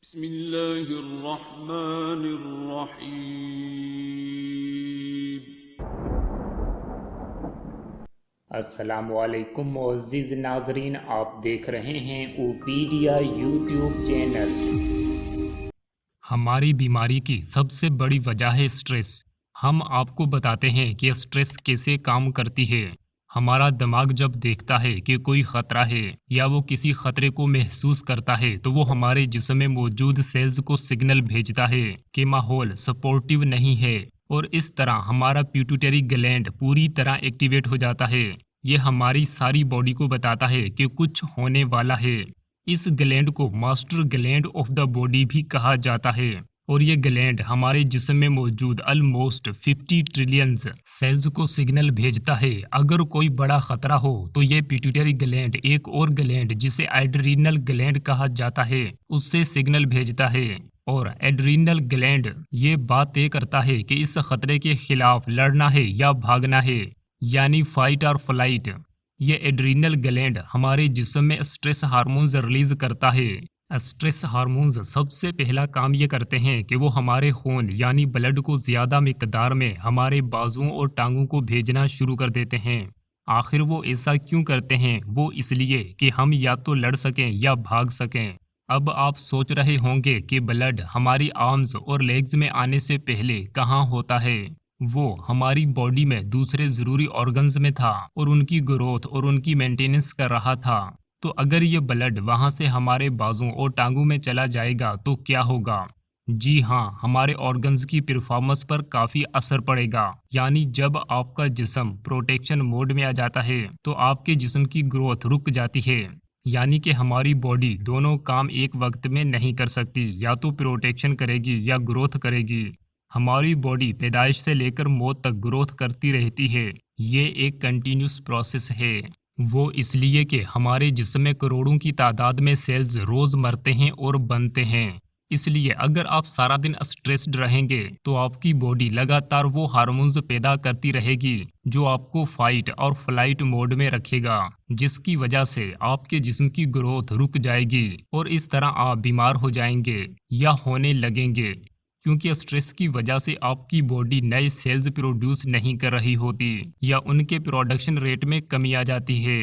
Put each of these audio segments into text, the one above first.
بسم الله الرحمن الرحيم. السلام علیکم معزز ناظرین، آپ دیکھ رہے ہیں اوپیڈیا یوٹیوب چینل۔ ہماری بیماری کی سب سے بڑی وجہ ہے سٹریس۔ ہم آپ کو بتاتے ہیں کہ سٹریس کیسے کام کرتی ہے۔ ہمارا دماغ جب دیکھتا ہے کہ کوئی خطرہ ہے یا وہ کسی خطرے کو محسوس کرتا ہے تو وہ ہمارے جسم میں موجود سیلز کو سگنل بھیجتا ہے کہ ماحول سپورٹیو نہیں ہے، اور اس طرح ہمارا پیٹوٹری گلینڈ پوری طرح ایکٹیویٹ ہو جاتا ہے۔ یہ ہماری ساری باڈی کو بتاتا ہے کہ کچھ ہونے والا ہے۔ اس گلینڈ کو master gland of the body بھی کہا جاتا ہے، اور یہ گلینڈ ہمارے جسم میں موجود آلموسٹ 50 ٹریلینز سیلز کو سگنل بھیجتا ہے۔ اگر کوئی بڑا خطرہ ہو تو یہ پیٹوٹری گلینڈ ایک اور گلینڈ جسے ایڈرینل گلینڈ کہا جاتا ہے اس سے سگنل بھیجتا ہے، اور ایڈرینل گلینڈ یہ بات طے کرتا ہے کہ اس خطرے کے خلاف لڑنا ہے یا بھاگنا ہے، یعنی فائٹ اور فلائٹ۔ یہ ایڈرینل گلینڈ ہمارے جسم میں اسٹریس ہارمونز ریلیز کرتا ہے۔ اسٹریس ہارمونز سب سے پہلا کام یہ کرتے ہیں کہ وہ ہمارے خون یعنی بلڈ کو زیادہ مقدار میں ہمارے بازوؤں اور ٹانگوں کو بھیجنا شروع کر دیتے ہیں۔ آخر وہ ایسا کیوں کرتے ہیں؟ وہ اس لیے کہ ہم یا تو لڑ سکیں یا بھاگ سکیں۔ اب آپ سوچ رہے ہوں گے کہ بلڈ ہماری آرمز اور لیگز میں آنے سے پہلے کہاں ہوتا ہے؟ وہ ہماری باڈی میں دوسرے ضروری آرگنز میں تھا اور ان کی گروتھ اور ان کی مینٹیننس کر رہا تھا۔ تو اگر یہ بلڈ وہاں سے ہمارے بازوں اور ٹانگوں میں چلا جائے گا تو کیا ہوگا؟ جی ہاں، ہمارے آرگنز کی پرفارمنس پر کافی اثر پڑے گا۔ یعنی جب آپ کا جسم پروٹیکشن موڈ میں آ جاتا ہے تو آپ کے جسم کی گروتھ رک جاتی ہے، یعنی کہ ہماری باڈی دونوں کام ایک وقت میں نہیں کر سکتی، یا تو پروٹیکشن کرے گی یا گروتھ کرے گی۔ ہماری باڈی پیدائش سے لے کر موت تک گروتھ کرتی رہتی ہے۔ یہ ایک کنٹینیوس پروسیس ہے۔ وہ اس لیے کہ ہمارے جسم میں کروڑوں کی تعداد میں سیلز روز مرتے ہیں اور بنتے ہیں۔ اس لیے اگر آپ سارا دن اسٹریسڈ رہیں گے تو آپ کی باڈی لگاتار وہ ہارمونز پیدا کرتی رہے گی جو آپ کو فائٹ اور فلائٹ موڈ میں رکھے گا، جس کی وجہ سے آپ کے جسم کی گروتھ رک جائے گی اور اس طرح آپ بیمار ہو جائیں گے یا ہونے لگیں گے، کیونکہ اسٹریس کی وجہ سے آپ کی باڈی نئے سیلز پروڈیوس نہیں کر رہی ہوتی یا ان کے پروڈکشن ریٹ میں کمی آ جاتی ہے۔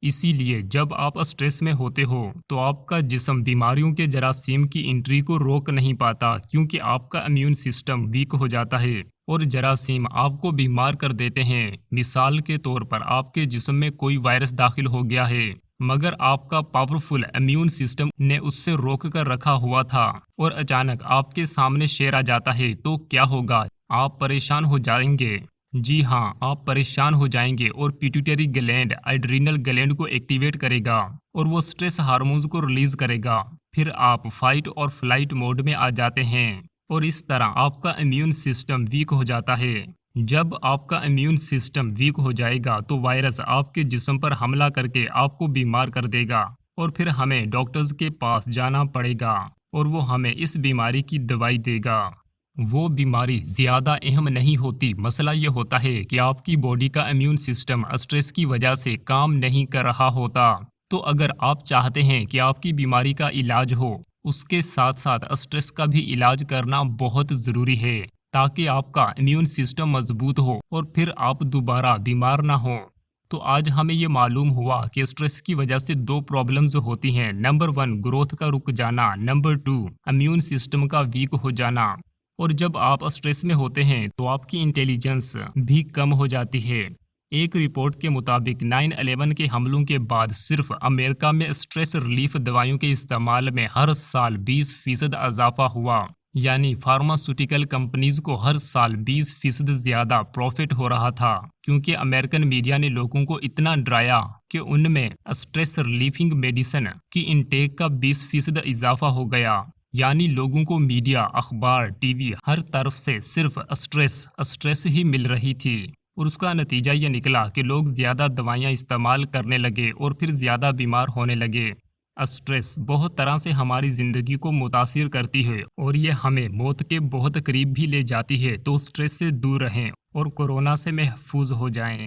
اسی لیے جب آپ اسٹریس میں ہوتے ہو تو آپ کا جسم بیماریوں کے جراثیم کی انٹری کو روک نہیں پاتا، کیونکہ آپ کا امیون سسٹم ویک ہو جاتا ہے اور جراثیم آپ کو بیمار کر دیتے ہیں۔ مثال کے طور پر آپ کے جسم میں کوئی وائرس داخل ہو گیا ہے، مگر آپ کا پاورفل امیون سسٹم نے اس سے روک کر رکھا ہوا تھا، اور اچانک آپ کے سامنے شیر آ جاتا ہے تو کیا ہوگا؟ آپ پریشان ہو جائیں گے۔ جی ہاں، آپ پریشان ہو جائیں گے، اور پیٹوٹری گلینڈ ایڈرینل گلینڈ کو ایکٹیویٹ کرے گا اور وہ سٹریس ہارمونز کو ریلیز کرے گا۔ پھر آپ فائٹ اور فلائٹ موڈ میں آ جاتے ہیں، اور اس طرح آپ کا امیون سسٹم ویک ہو جاتا ہے۔ جب آپ کا امیون سسٹم ویک ہو جائے گا تو وائرس آپ کے جسم پر حملہ کر کے آپ کو بیمار کر دے گا، اور پھر ہمیں ڈاکٹرز کے پاس جانا پڑے گا اور وہ ہمیں اس بیماری کی دوائی دے گا۔ وہ بیماری زیادہ اہم نہیں ہوتی، مسئلہ یہ ہوتا ہے کہ آپ کی باڈی کا امیون سسٹم اسٹریس کی وجہ سے کام نہیں کر رہا ہوتا۔ تو اگر آپ چاہتے ہیں کہ آپ کی بیماری کا علاج ہو، اس کے ساتھ ساتھ اسٹریس کا بھی علاج کرنا بہت ضروری ہے، تاکہ آپ کا امیون سسٹم مضبوط ہو اور پھر آپ دوبارہ بیمار نہ ہوں۔ تو آج ہمیں یہ معلوم ہوا کہ اسٹریس کی وجہ سے دو پرابلمز ہوتی ہیں۔ نمبر 1 گروتھ کا رک جانا، نمبر 2 امیون سسٹم کا ویک ہو جانا۔ اور جب آپ اسٹریس میں ہوتے ہیں تو آپ کی انٹیلیجنس بھی کم ہو جاتی ہے۔ ایک رپورٹ کے مطابق 9/11 کے حملوں کے بعد صرف امریکہ میں اسٹریس ریلیف دوائیوں کے استعمال میں ہر سال 20% اضافہ ہوا، یعنی فارماسیوٹیکل کمپنیز کو ہر سال 20% زیادہ پروفٹ ہو رہا تھا، کیونکہ امریکن میڈیا نے لوگوں کو اتنا ڈرایا کہ ان میں اسٹریس ریلیفنگ میڈیسن کی انٹیک کا 20% اضافہ ہو گیا۔ یعنی لوگوں کو میڈیا، اخبار، ٹی وی ہر طرف سے صرف اسٹریس ہی مل رہی تھی، اور اس کا نتیجہ یہ نکلا کہ لوگ زیادہ دوائیاں استعمال کرنے لگے اور پھر زیادہ بیمار ہونے لگے۔ اسٹریس بہت طرح سے ہماری زندگی کو متاثر کرتی ہے، اور یہ ہمیں موت کے بہت قریب بھی لے جاتی ہے۔ تو اسٹریس سے دور رہیں اور کورونا سے محفوظ ہو جائیں۔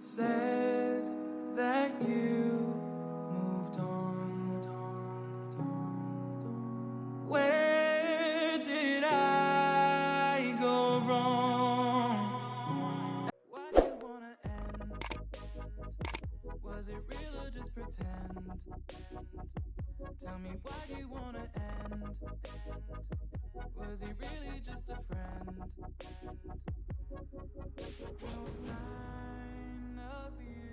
Said that you moved on. Where did I go wrong? Why do you wanna end? Was it real or just pretend? Tell me, why do you wanna end? Was he really just a friend? No sign of you.